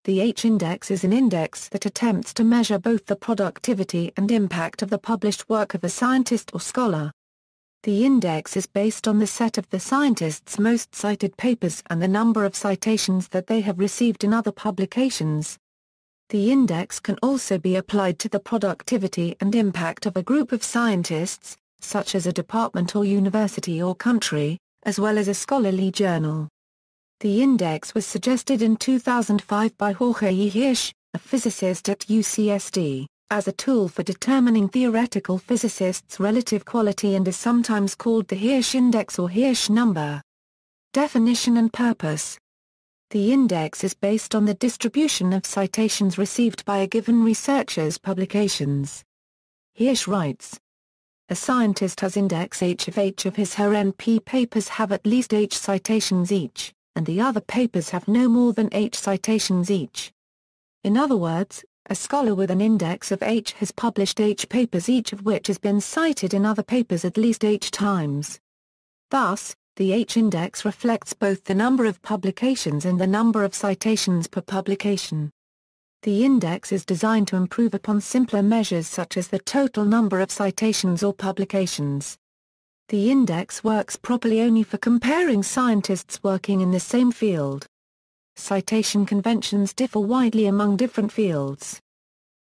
The H-index is an index that attempts to measure both the productivity and impact of the published work of a scientist or scholar. The index is based on the set of the scientist's most cited papers and the number of citations that they have received in other publications. The index can also be applied to the productivity and impact of a group of scientists, such as a department or university or country, as well as a scholarly journal. The index was suggested in 2005 by Jorge E. Hirsch, a physicist at UCSD, as a tool for determining theoretical physicists' relative quality and is sometimes called the Hirsch index or Hirsch number. Definition and purpose. The index is based on the distribution of citations received by a given researcher's publications. Hirsch writes, "A scientist has index H if his/her NP papers have at least H citations each, and the other papers have no more than H citations each. In other words, a scholar with an index of H has published H papers each of which has been cited in other papers at least H times. Thus, the H-index reflects both the number of publications and the number of citations per publication. The index is designed to improve upon simpler measures such as the total number of citations or publications. The index works properly only for comparing scientists working in the same field. Citation conventions differ widely among different fields.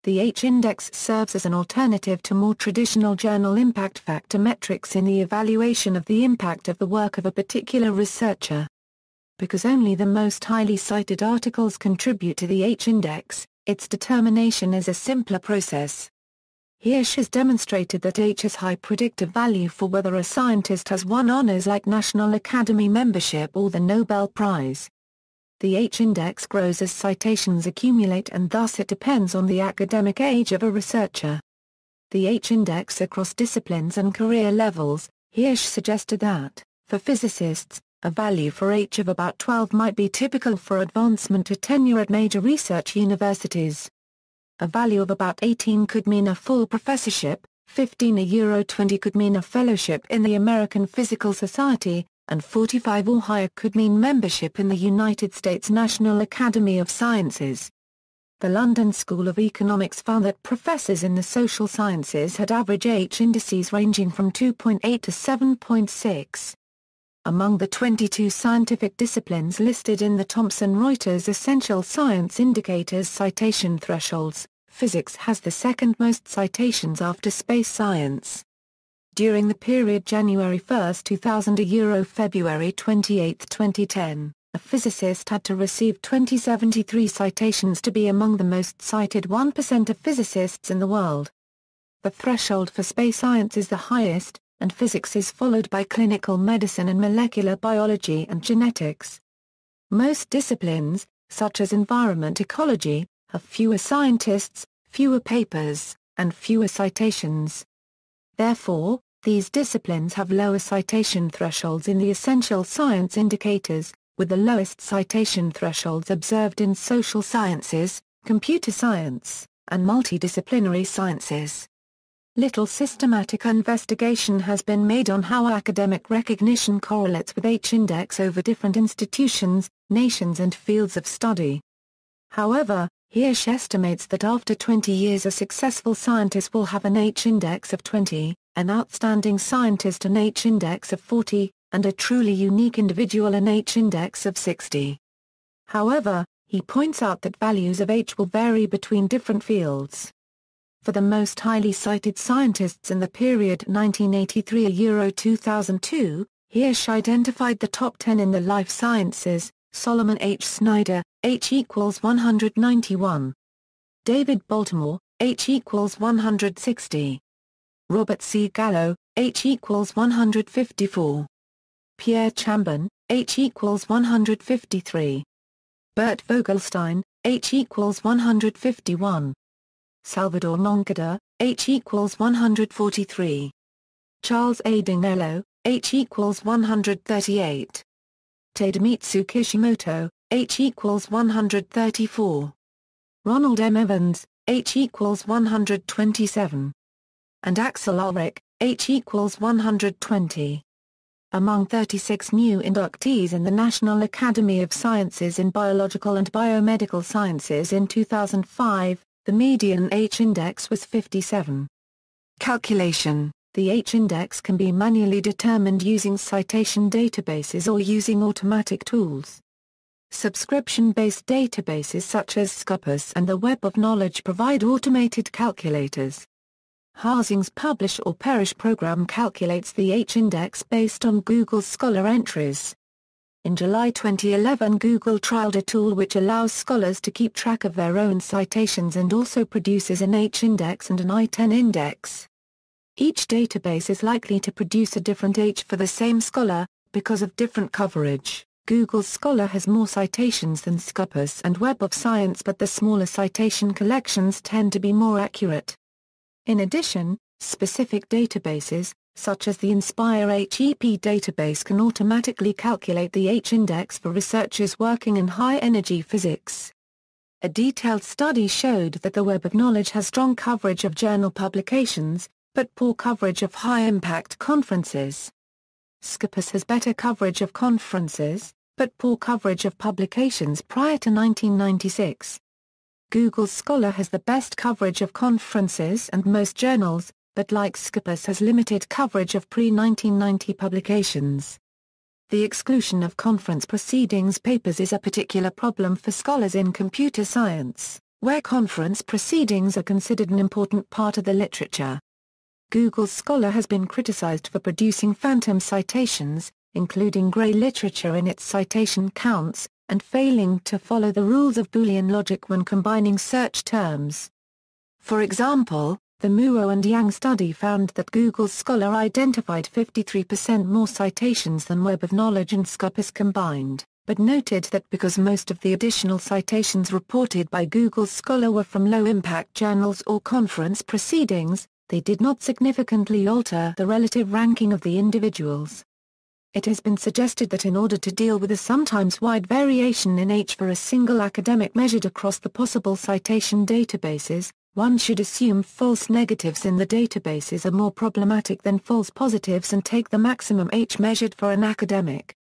The H-index serves as an alternative to more traditional journal impact factor metrics in the evaluation of the impact of the work of a particular researcher. Because only the most highly cited articles contribute to the H-index, its determination is a simpler process. Hirsch has demonstrated that H has high predictive value for whether a scientist has won honors like National Academy membership or the Nobel Prize. The H-index grows as citations accumulate and thus it depends on the academic age of a researcher. The H-index across disciplines and career levels, Hirsch suggested that, for physicists, a value for H of about 12 might be typical for advancement to tenure at major research universities. A value of about 18 could mean a full professorship, 15 a €20 could mean a fellowship in the American Physical Society, and 45 or higher could mean membership in the United States National Academy of Sciences. The London School of Economics found that professors in the social sciences had average H indices ranging from 2.8 to 7.6. Among the 22 scientific disciplines listed in the Thomson Reuters Essential Science Indicators citation thresholds, physics has the second most citations after space science. During the period January 1, 2000 to February 28, 2010, a physicist had to receive 2073 citations to be among the most cited 1% of physicists in the world. The threshold for space science is the highest, and physics is followed by clinical medicine and molecular biology and genetics. Most disciplines, such as environment ecology, have fewer scientists, fewer papers, and fewer citations. Therefore, these disciplines have lower citation thresholds in the essential science indicators, with the lowest citation thresholds observed in social sciences, computer science, and multidisciplinary sciences. Little systematic investigation has been made on how academic recognition correlates with H-index over different institutions, nations and fields of study. However, Hirsch estimates that after 20 years a successful scientist will have an H-index of 20, an outstanding scientist an H-index of 40, and a truly unique individual an H-index of 60. However, he points out that values of H will vary between different fields. For the most highly cited scientists in the period 1983–2002, Hirsch identified the top 10 in the life sciences: Solomon H. Snyder, H equals 191. David Baltimore, H equals 160. Robert C. Gallo, H equals 154. Pierre Chambon, H equals 153. Bert Vogelstein, H equals 151. Salvador Moncada, H equals 143. Charles A. Dinello, H equals 138. Tademitsu Kishimoto, H equals 134. Ronald M. Evans, H equals 127. And Axel Ulrich, H equals 120. Among 36 new inductees in the National Academy of Sciences in Biological and Biomedical Sciences in 2005, the median H-index was 57. Calculation. The H-index can be manually determined using citation databases or using automatic tools. Subscription-based databases such as Scopus and the Web of Knowledge provide automated calculators. Harsing's Publish or Perish program calculates the H-index based on Google Scholar entries. In July 2011, Google trialed a tool which allows scholars to keep track of their own citations and also produces an H-index and an I-10 index. Each database is likely to produce a different H for the same scholar, because of different coverage. Google Scholar has more citations than Scopus and Web of Science, but the smaller citation collections tend to be more accurate. In addition, specific databases, such as the Inspire HEP database, can automatically calculate the H-index for researchers working in high-energy physics. A detailed study showed that the Web of Knowledge has strong coverage of journal publications, but poor coverage of high-impact conferences. Scopus has better coverage of conferences, but poor coverage of publications prior to 1996. Google Scholar has the best coverage of conferences and most journals, but like Scopus has limited coverage of pre-1990 publications. The exclusion of conference proceedings papers is a particular problem for scholars in computer science, where conference proceedings are considered an important part of the literature. Google Scholar has been criticized for producing phantom citations, including gray literature in its citation counts, and failing to follow the rules of Boolean logic when combining search terms. For example, the Muro and Yang study found that Google Scholar identified 53% more citations than Web of Knowledge and Scopus combined, but noted that because most of the additional citations reported by Google Scholar were from low-impact journals or conference proceedings, they did not significantly alter the relative ranking of the individuals. It has been suggested that in order to deal with a sometimes wide variation in H for a single academic measured across the possible citation databases, one should assume false negatives in the databases are more problematic than false positives and take the maximum H measured for an academic.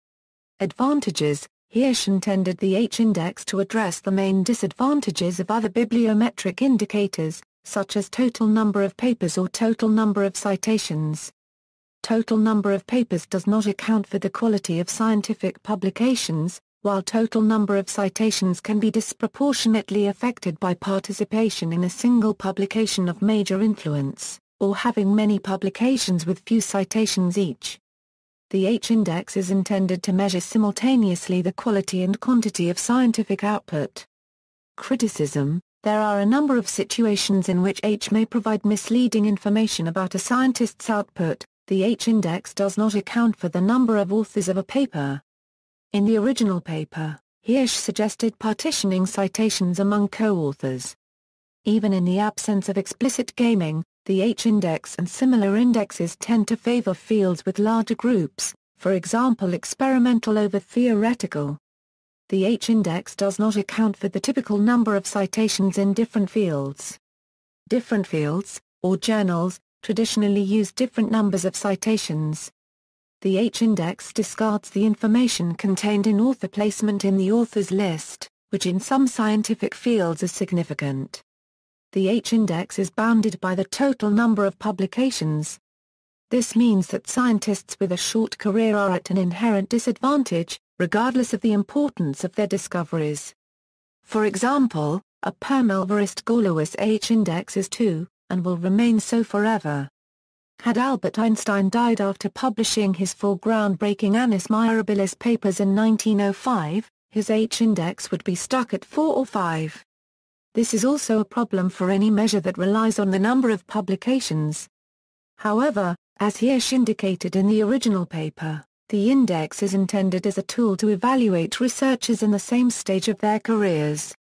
Advantages. Hirsch intended the H-index to address the main disadvantages of other bibliometric indicators, such as total number of papers or total number of citations. Total number of papers does not account for the quality of scientific publications, while total number of citations can be disproportionately affected by participation in a single publication of major influence, or having many publications with few citations each. The H-index is intended to measure simultaneously the quality and quantity of scientific output. Criticism. There are a number of situations in which H may provide misleading information about a scientist's output. The H-index does not account for the number of authors of a paper. In the original paper, Hirsch suggested partitioning citations among co-authors. Even in the absence of explicit gaming, the H-index and similar indexes tend to favor fields with larger groups, for example experimental over theoretical. The H-index does not account for the typical number of citations in different fields. Different fields, or journals, traditionally use different numbers of citations. The H-index discards the information contained in author placement in the author's list, which in some scientific fields is significant. The H-index is bounded by the total number of publications. This means that scientists with a short career are at an inherent disadvantage, regardless of the importance of their discoveries. For example, a permalvarist Galois H-index is 2, and will remain so forever. Had Albert Einstein died after publishing his four groundbreaking Annus Mirabilis papers in 1905, his H-index would be stuck at 4 or 5. This is also a problem for any measure that relies on the number of publications. However, as Hirsch indicated in the original paper, the index is intended as a tool to evaluate researchers in the same stage of their careers.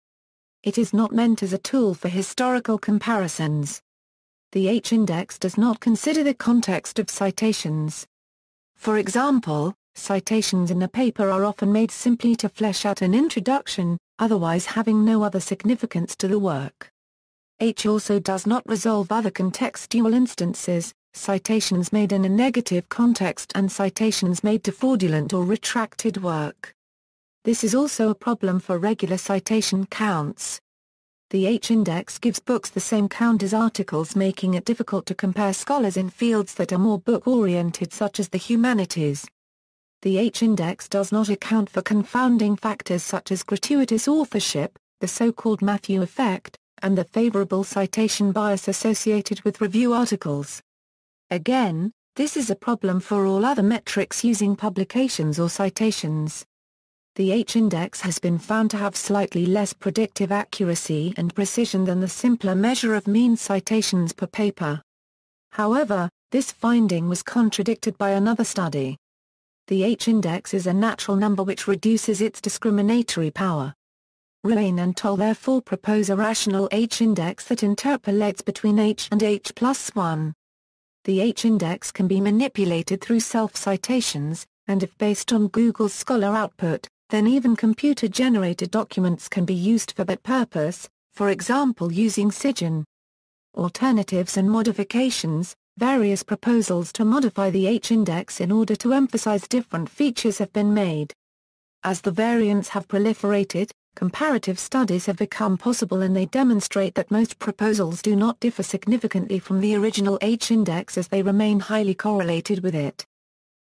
It is not meant as a tool for historical comparisons. The H-index does not consider the context of citations. For example, citations in a paper are often made simply to flesh out an introduction, otherwise having no other significance to the work. H also does not resolve other contextual instances, citations made in a negative context and citations made to fraudulent or retracted work. This is also a problem for regular citation counts. The H-index gives books the same count as articles, making it difficult to compare scholars in fields that are more book-oriented such as the humanities. The H-index does not account for confounding factors such as gratuitous authorship, the so-called Matthew effect, and the favorable citation bias associated with review articles. Again, this is a problem for all other metrics using publications or citations. The H-index has been found to have slightly less predictive accuracy and precision than the simpler measure of mean citations per paper. However, this finding was contradicted by another study. The H-index is a natural number which reduces its discriminatory power. Ruane and Toll therefore propose a rational H-index that interpolates between H and H+1. The H-index can be manipulated through self-citations, and if based on Google's Scholar output, then even computer-generated documents can be used for that purpose, for example using Sigen. Alternatives and modifications. Various proposals to modify the H-index in order to emphasize different features have been made. As the variants have proliferated, comparative studies have become possible, and they demonstrate that most proposals do not differ significantly from the original H-index as they remain highly correlated with it.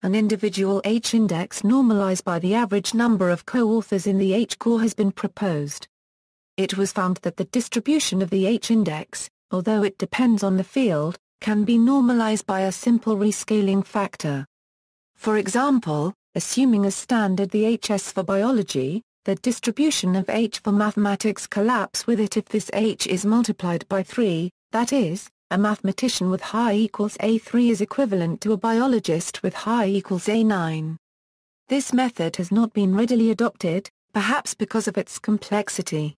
An individual H-index normalized by the average number of co-authors in the H-core has been proposed. It was found that the distribution of the H-index, although it depends on the field, can be normalized by a simple rescaling factor. For example, assuming as standard the HS for biology, the distribution of H for mathematics collapse with it if this H is multiplied by 3, that is, a mathematician with high equals A3 is equivalent to a biologist with high equals A9. This method has not been readily adopted, perhaps because of its complexity.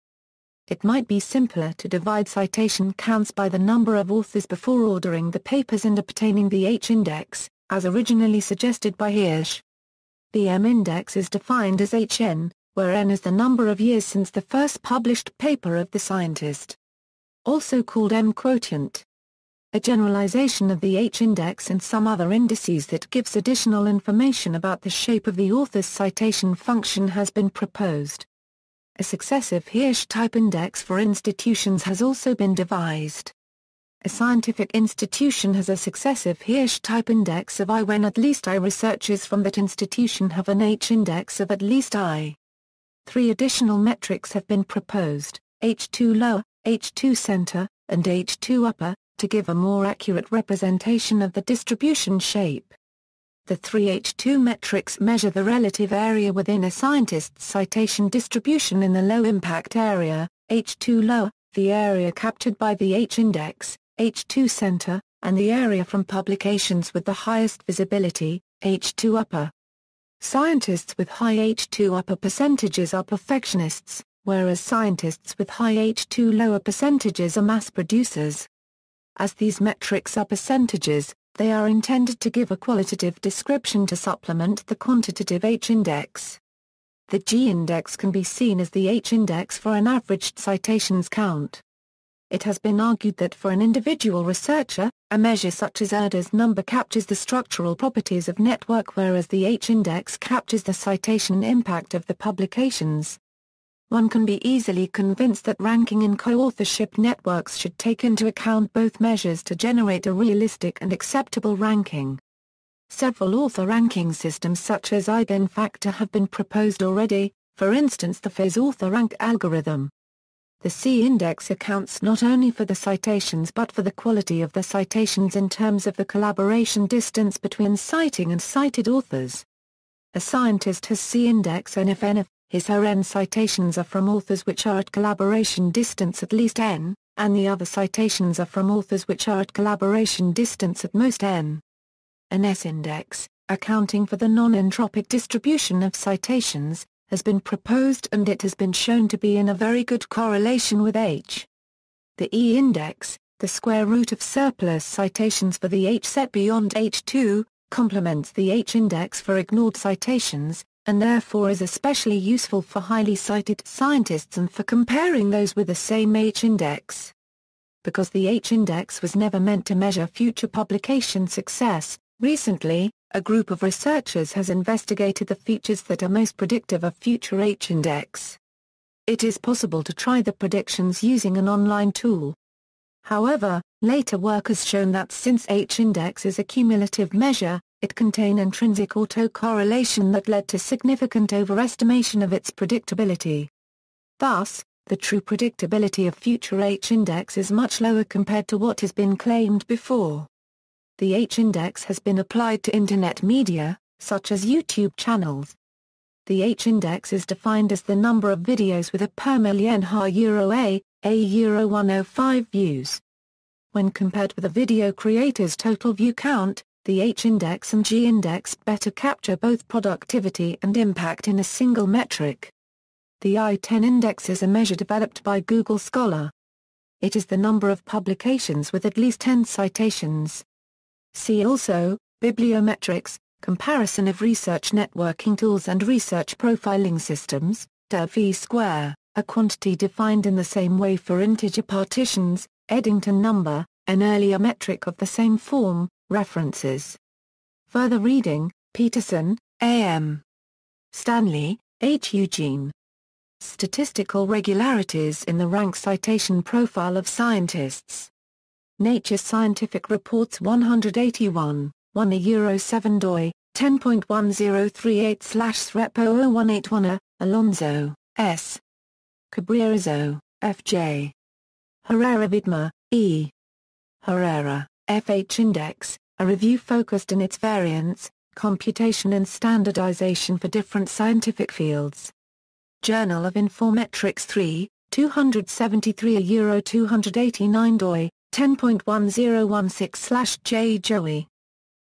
It might be simpler to divide citation counts by the number of authors before ordering the papers and obtaining the H-index, as originally suggested by Hirsch. The M-index is defined as Hn, where n is the number of years since the first published paper of the scientist. Also called M-quotient. A generalization of the H-index and some other indices that gives additional information about the shape of the author's citation function has been proposed. A successive Hirsch-type index for institutions has also been devised. A scientific institution has a successive Hirsch-type index of I when at least I researchers from that institution have an H-index of at least I. 3 additional metrics have been proposed, H2 lower, H2 center, and H2 upper, to give a more accurate representation of the distribution shape. The 3 H2 metrics measure the relative area within a scientist's citation distribution in the low-impact area, H2 lower, the area captured by the H-index, H2 center, and the area from publications with the highest visibility, H2 upper. Scientists with high H2 upper percentages are perfectionists, whereas scientists with high H2 lower percentages are mass producers. As these metrics are percentages, they are intended to give a qualitative description to supplement the quantitative H-index. The G-index can be seen as the H-index for an averaged citations count. It has been argued that for an individual researcher, a measure such as Erda's number captures the structural properties of network, whereas the H-index captures the citation impact of the publications. One can be easily convinced that ranking in co-authorship networks should take into account both measures to generate a realistic and acceptable ranking. Several author ranking systems such as eigenfactor have been proposed already, for instance the Phase author rank algorithm. The C-index accounts not only for the citations but for the quality of the citations in terms of the collaboration distance between citing and cited authors. A scientist has C-index n if n of his/her n citations are from authors which are at collaboration distance at least n, and the other citations are from authors which are at collaboration distance at most n. An S-index, accounting for the non-entropic distribution of citations, has been proposed and it has been shown to be in a very good correlation with H. The E-index, the square root of surplus citations for the H set beyond H2, complements the H-index for ignored citations, and therefore is especially useful for highly cited scientists and for comparing those with the same H-index. because the H-index was never meant to measure future publication success. Recently, a group of researchers has investigated the features that are most predictive of future H-index. It is possible to try the predictions using an online tool. However, later work has shown that since H-index is a cumulative measure, it contains intrinsic autocorrelation that led to significant overestimation of its predictability. Thus, the true predictability of future H-index is much lower compared to what has been claimed before. The H-index has been applied to Internet media, such as YouTube channels. The H-index is defined as the number of videos with a per million euro 105 views. When compared with a video creator's total view count, the H-index and G-index better capture both productivity and impact in a single metric. The I-10 index is a measure developed by Google Scholar. It is the number of publications with at least 10 citations. See also, Bibliometrics, comparison of research networking tools and research profiling systems, V-square, a quantity defined in the same way for integer partitions, Eddington number, an earlier metric of the same form, references. Further reading, Peterson, A.M. Stanley, H. Eugene. Statistical Regularities in the Rank Citation Profile of Scientists. Nature Scientific Reports 181, 1 Euro 7 doi, 10.1038/Srepo0181 Alonso, S. Cabrerizo, F.J. Herrera Vidma, E. Herrera, F.H. Index, a review focused in its variance, computation and standardization for different scientific fields. Journal of Informatics 3, 273 Euro 289 doi, 10.1016/J. Joey.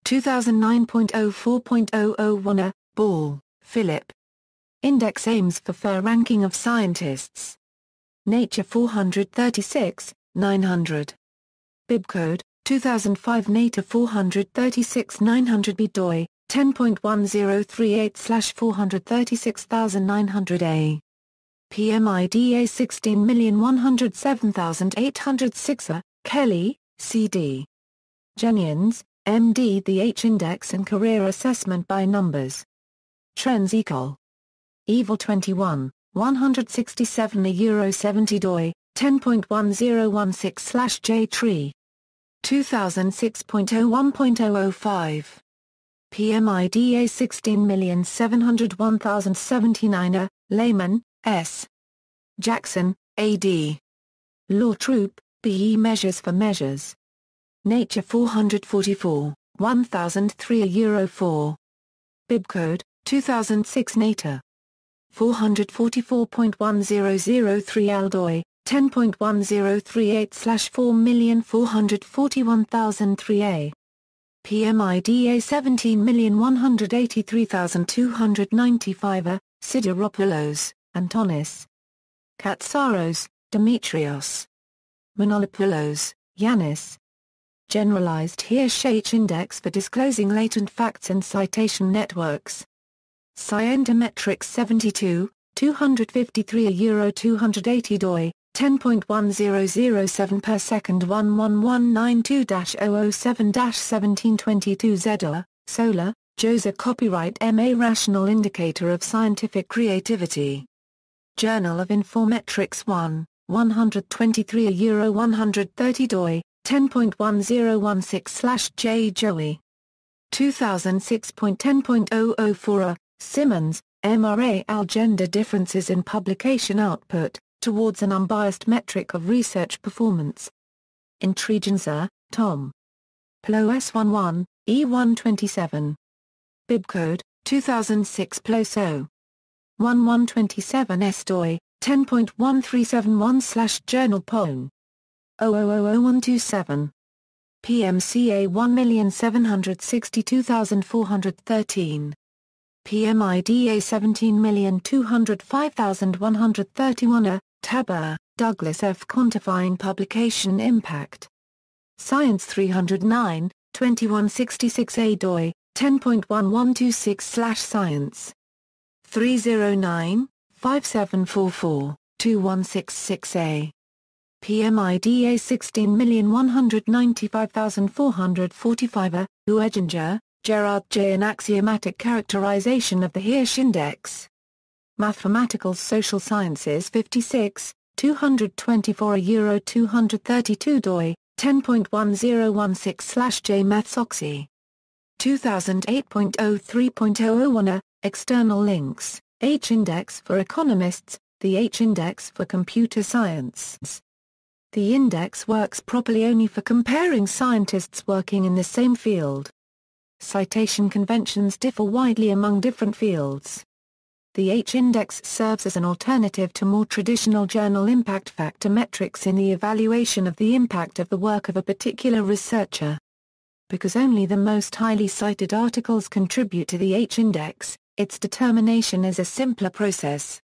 2009.04.001 Ball, Philip. Index aims for fair ranking of scientists. Nature 436, 900. Bibcode, 2005 Nature 436 900b doi, 10.1038/436900A. PMIDA 16107806 Kelly, C.D. Jenians, M.D. The H-Index and Career Assessment by Numbers. Trends Ecol. Evil 21, 167 Euro 70 doi, 10.1016/J. Tree. 2006.01.005. PMIDA 16707079 Lehman, S. Jackson, A.D. Law Troop, B.E. Measures for Measures. Nature 444, 1003 Euro 4. Bibcode, 2006 Nature. 444.1003 Aldoi, 10.1038/4441003A. PMIDA 17183295 Sideropoulos, Antonis. Katsaros, Demetrios. Manolopoulos, Yanis. Generalized Hirsch H-Index for disclosing latent facts in citation networks. Scientometrics 72, 253 Euro 280 doi, 10.1007 per second 11192-007-1722 Zedda, Solar, Jose Copyright MA Rational Indicator of Scientific Creativity. Journal of Informatics 1, 123 Euro 130 doi, 10.1016/J. Joey. 2006.10.004 Simmons, MRA Gender Differences in Publication Output, Towards an Unbiased Metric of Research Performance. Intrigenza, Tom. PLO S11, E127. Bibcode, 2006 PLO 1127 S doi, 10.1371/Journal Pone. 0000127. PMCA 1762413. PMIDA 17205131 Tabor, Douglas F. Quantifying Publication Impact. Science 309, 2166 A doi, 10.1126/Science. 309, 5744, 2166 A. PMIDA 16,195,445. Ueginger, Gerard J. An axiomatic characterization of the Hirsch index. Mathematical Social Sciences 56, 224 Euro 232 doi, 10.1016/J Mathsoxy. 2008.03.001. External links, H-index for economists, the H-index for computer science. The index works properly only for comparing scientists working in the same field. Citation conventions differ widely among different fields. The H-index serves as an alternative to more traditional journal impact factor metrics in the evaluation of the impact of the work of a particular researcher. Because only the most highly cited articles contribute to the H-index, its determination is a simpler process.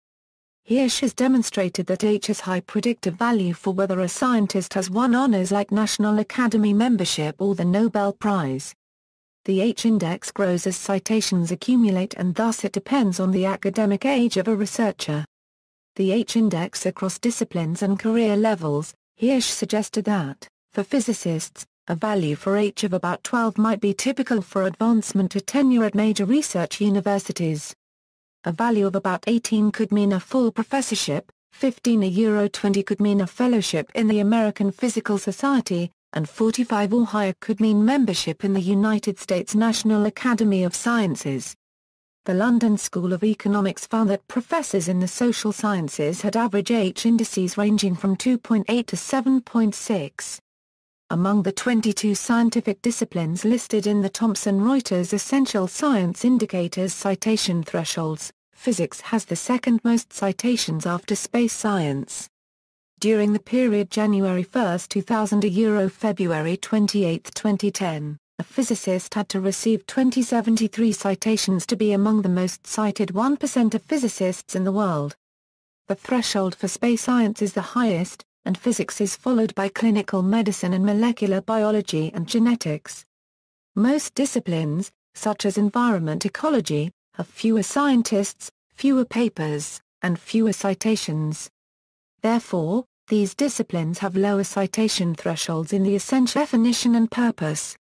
Hirsch has demonstrated that H has high predictive value for whether a scientist has won honors like National Academy membership or the Nobel Prize. The H-index grows as citations accumulate and thus it depends on the academic age of a researcher. The H-index across disciplines and career levels, Hirsch suggested that, for physicists, a value for H of about 12 might be typical for advancement to tenure at major research universities. A value of about 18 could mean a full professorship, 15 Euro 20 could mean a fellowship in the American Physical Society, and 45 or higher could mean membership in the United States National Academy of Sciences. The London School of Economics found that professors in the social sciences had average H indices ranging from 2.8 to 7.6. Among the 22 scientific disciplines listed in the Thomson Reuters Essential Science Indicators citation thresholds, physics has the second most citations after space science. During the period January 1, 2000 to February 28, 2010, a physicist had to receive 2073 citations to be among the most cited 1% of physicists in the world. The threshold for space science is the highest, and physics is followed by clinical medicine and molecular biology and genetics. Most disciplines, such as environment ecology, have fewer scientists, fewer papers, and fewer citations. Therefore, these disciplines have lower citation thresholds in the essential definition and purpose.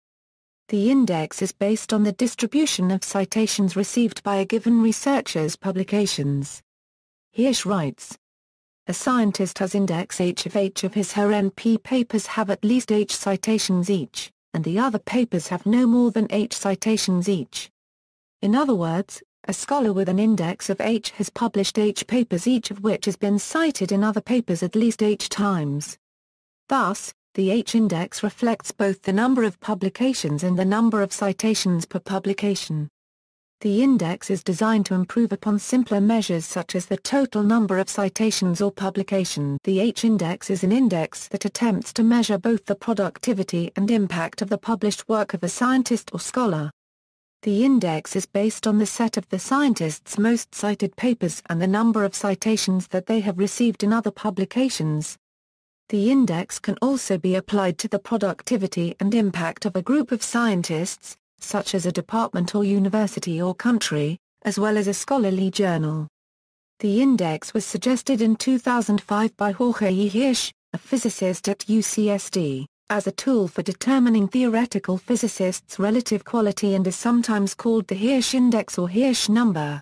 The index is based on the distribution of citations received by a given researcher's publications. Hirsch writes, a scientist has index H if his/her NP papers have at least H citations each, and the other papers have no more than H citations each. In other words, a scholar with an index of H has published H papers each of which has been cited in other papers at least H times. Thus, the H index reflects both the number of publications and the number of citations per publication. The index is designed to improve upon simpler measures such as the total number of citations or publications. The H-index is an index that attempts to measure both the productivity and impact of the published work of a scientist or scholar. The index is based on the set of the scientist's most cited papers and the number of citations that they have received in other publications. The index can also be applied to the productivity and impact of a group of scientists, such as a department or university or country, as well as a scholarly journal. The index was suggested in 2005 by Jorge E. Hirsch, a physicist at UCSD, as a tool for determining theoretical physicists' relative quality and is sometimes called the Hirsch index or Hirsch number.